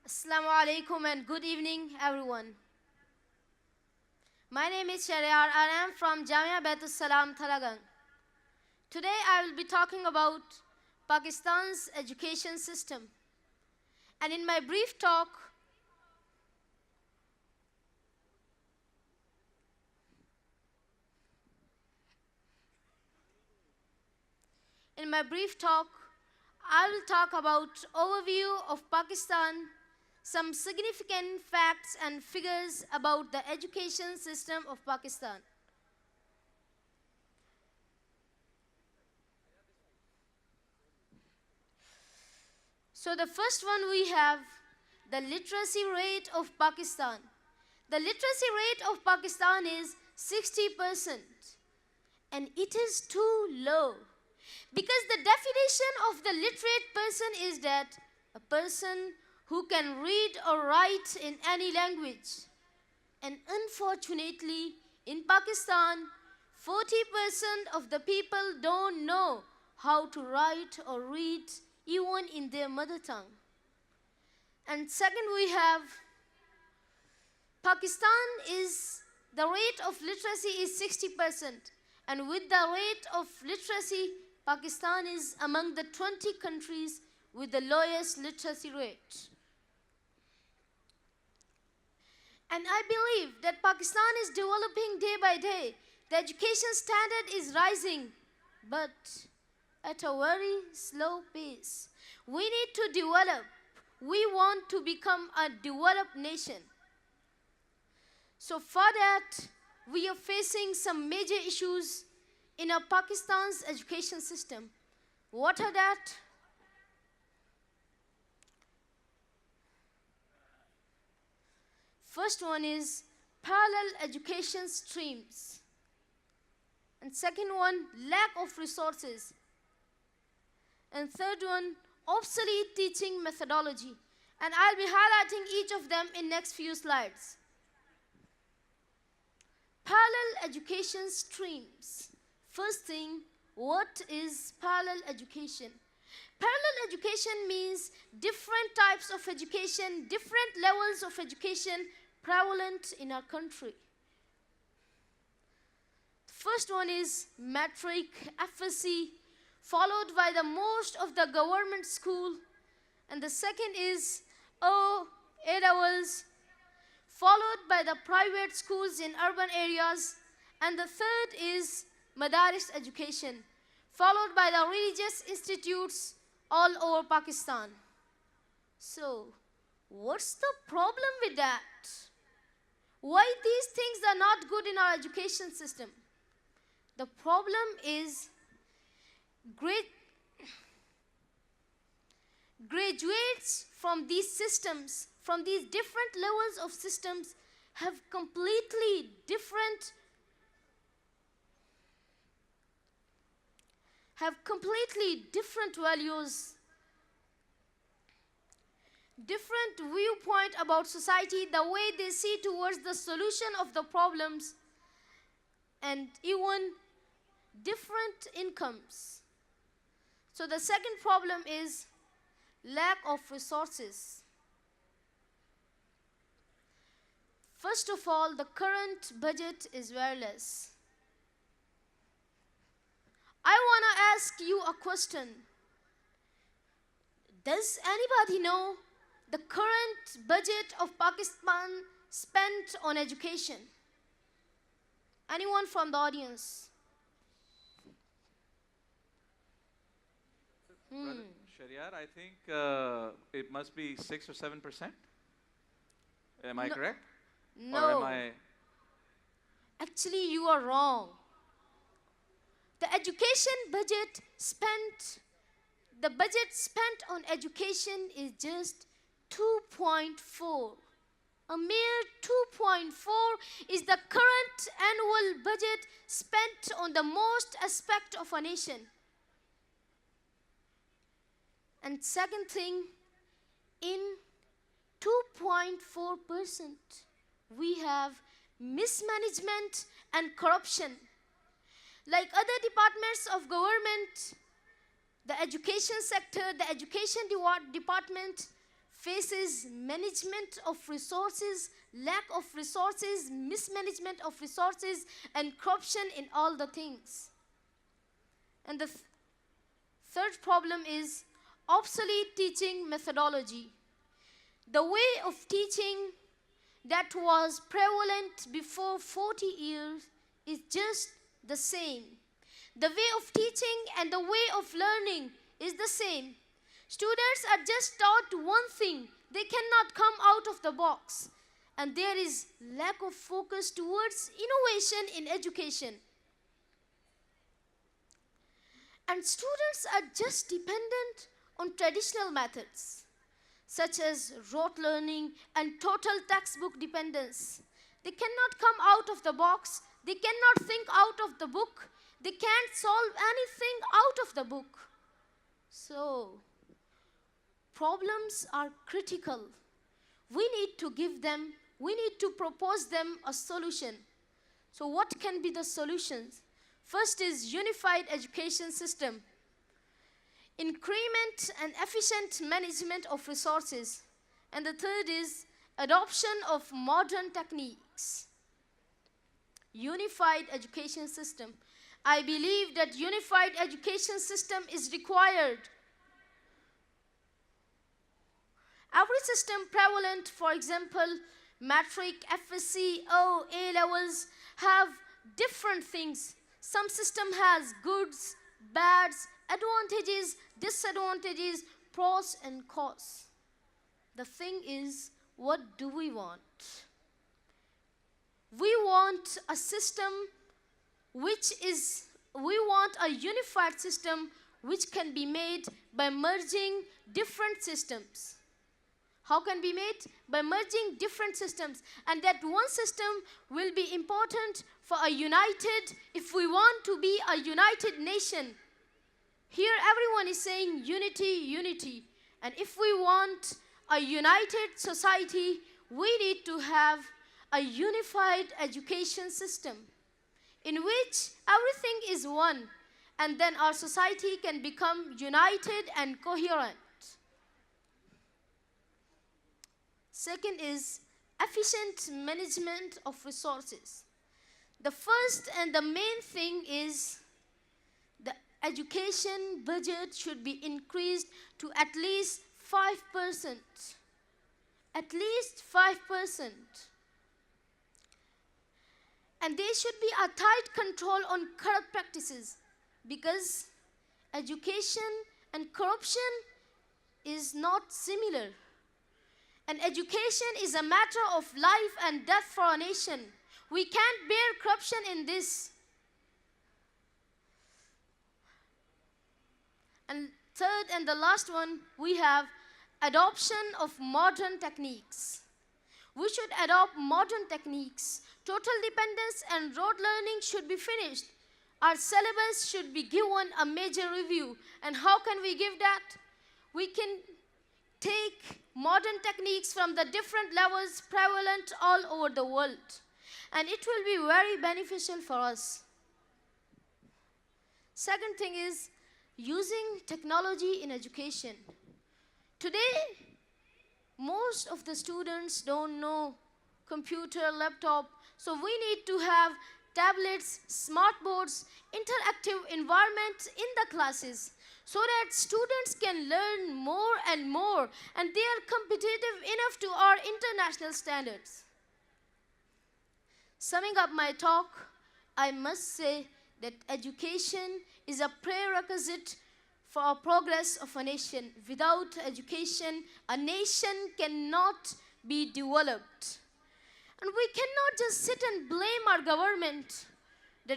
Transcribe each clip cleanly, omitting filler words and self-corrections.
Assalamu alaikum and good evening, everyone. My name is Shariar and I am from Jamia Baitul Salam, Thalagang. Today I will be talking about Pakistan's education system. And in my brief talk, I will talk about overview of Pakistan, some significant facts and figures about the education system of Pakistan. So the first one we have the literacy rate of Pakistan. The literacy rate of Pakistan is 60%, and it is too low. Because the definition of the literate person is that a person who can read or write in any language. And unfortunately, in Pakistan, 40% of the people don't know how to write or read even in their mother tongue. And second, we have Pakistan is the rate of literacy is 60%. And with the rate of literacy, Pakistan is among the 20 countries with the lowest literacy rate. And I believe that Pakistan is developing day by day. The education standard is rising, but at a very slow pace. We need to develop. We want to become a developed nation. So for that, we are facing some major issues in our Pakistan's education system. What are that? First one is parallel education streams. And second one, lack of resources. And third one, obsolete teaching methodology. And I'll be highlighting each of them in next few slides. Parallel education streams. First thing, what is parallel education? Parallel education means different types of education, different levels of education prevalent in our country. First one is matric, FSC, followed by the most of the government school. And the second is A levels, followed by the private schools in urban areas. And the third is Madaris education, followed by the religious institutes all over Pakistan. So, what's the problem with that? Why these things are not good in our education system? The problem is graduates from these systems, from these different levels of systems, have completely different values, different viewpoint about society, the way they see towards the solution of the problems, and even different incomes. So the second problem is lack of resources. First of all, the current budget is very less. I want to ask you a question. Does anybody know the current budget of Pakistan spent on education? Anyone from the audience? Brother Shariar, I think it must be 6 or 7%. Am I correct? No. Or am I? Actually, you are wrong. The education budget spent, the budget spent on education is just 2.4. A mere 2.4 is the current annual budget spent on the most aspect of a nation. And second thing, in 2.4%, we have mismanagement and corruption. Like other departments of government, the education sector, the education department faces management of resources, lack of resources, mismanagement of resources, and corruption in all the things. And the third problem is obsolete teaching methodology. The way of teaching that was prevalent before 40 years is just the same. The way of teaching and the way of learning is the same. Students are just taught one thing. They cannot come out of the box. And there is lack of focus towards innovation in education. And students are just dependent on traditional methods, such as rote learning and total textbook dependence. They cannot come out of the box. They cannot think out of the book. They can't solve anything out of the book. So, problems are critical. We need to propose them a solution. So what can be the solutions? First is unified education system. Increment and efficient management of resources. And the third is adoption of modern techniques. Unified education system. I believe that unified education system is required. Every system prevalent, for example, matric, FSC, O, A levels, have different things. Some system has goods, bads, advantages, disadvantages, pros and cons. The thing is, what do we want? We want a system we want a unified system which can be made by merging different systems. How can be made? By merging different systems. And that one system will be important for if we want to be a united nation. Here everyone is saying unity, unity. And if we want a united society, we need to have a unified education system in which everything is one, and then our society can become united and coherent. Second is efficient management of resources. The first and the main thing is the education budget should be increased to at least 5%. At least 5%. And there should be a tight control on corrupt practices, because education and corruption is not similar. And education is a matter of life and death for a nation. We can't bear corruption in this. And third and the last one, we have adoption of modern techniques. We should adopt modern techniques. Total dependence and rote learning should be finished. Our syllabus should be given a major review. And how can we give that? We can take modern techniques from the different levels prevalent all over the world. And it will be very beneficial for us. Second thing is using technology in education. Today, most of the students don't know computer, laptop, so we need to have tablets, smart boards, interactive environment in the classes so that students can learn more and more and they are competitive enough to our international standards. Summing up my talk, I must say that education is a prerequisite for progress of a nation. Without education, a nation cannot be developed. And we cannot just sit and blame our government. We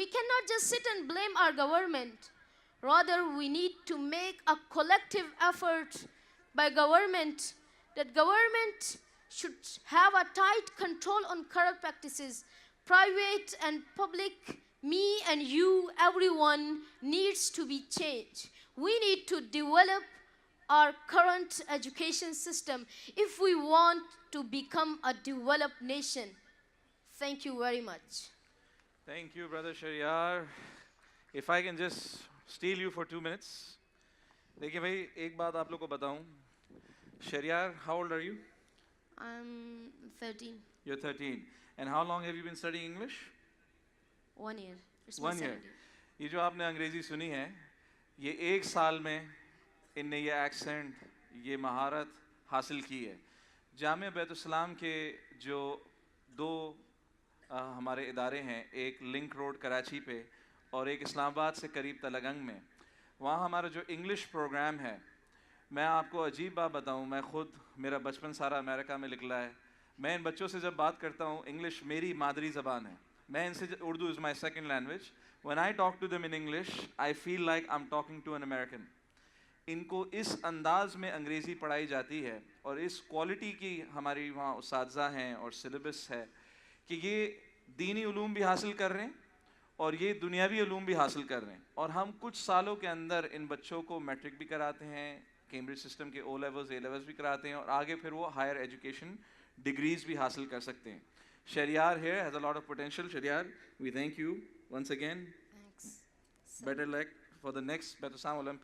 cannot just sit and blame our government. Rather, we need to make a collective effort by government, that government should have a tight control on corrupt practices. Private and public, me and you, everyone needs to be changed. We need to develop our current education system if we want to become a developed nation. Thank you very much. Thank you, Brother Sharyar. If I can just steal you for 2 minutes. देखिए भाई, एक बात आप लोग को बताऊं Sharyar, how old are you? I'm 13. You're 13. And how long have you been studying English? 1 year. It's my 1 year. second year. ये जो आपने अंग्रेज़ी सुनी है, ये 1 साल में इनने ये एक्सेंट, ये महारत हासिल की है। जामिया बैतुस्सलाम के जो दो हमारे इदारे हैं, एक लिंक रोड कराची पे और एक इस्लामाबाद से करीब तलगंग में, वहाँ हमारा जो इंग्लिश प्रोग्राम है, मैं आपको अजीब बात बताऊँ, मैं ख़ुद मेरा बचपन सारा अमेरिका में निकला है। मैं इन बच्चों से जब बात करता हूँ, इंग्लिश मेरी मादरी ज़बान है। मैं इनसे Urdu is my second language. When I talk to them in English, I feel like I am talking to an American. इनको इस अंदाज़ में अंग्रेज़ी पढ़ाई जाती है और इस क्वालिटी की हमारी वहाँ उस्ताज़ा हैं और सिलेबस है कि ये दीनी उलूम भी हासिल कर रहे हैं और ये दुनियावी उलूम भी हासिल कर रहे हैं। और हम कुछ सालों के अंदर इन बच्चों को मैट्रिक भी कराते हैं, कैम्ब्रिज सिस्टम के ओ लेवल्स ए लेवल्स भी कराते हैं और आगे फिर वो हायर एजुकेशन डिग्रीज भी हासिल कर सकते हैं। Sharyar here has a lot of potential. Sharyar, we thank you once again. Thanks. Better luck for the next Betusam Olympics.